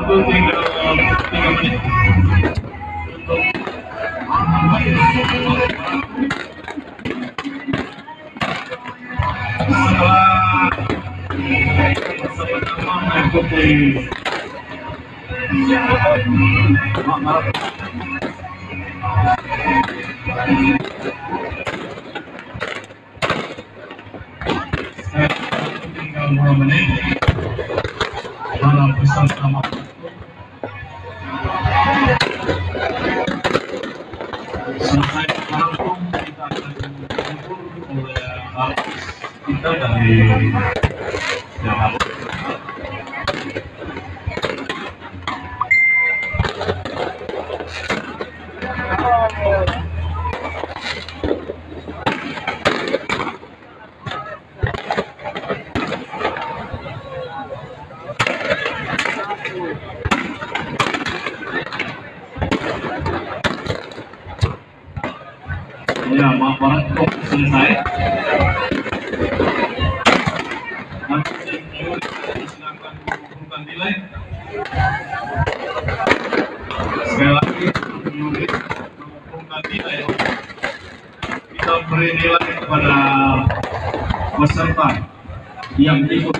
tinggal 3 menit untuk setelah bersama-sama mengikuti tinggal 2 menit dalam bersama-sama. Selesai rampung, kita akan dihibur oleh artis kita dari Jakarta. Ya, maaf banget kok selesai. Nanti silakan mengumpulkan nilai. Sekali lagi, mengumpulkan nilai. Kita beri nilai kepada peserta yang ikut.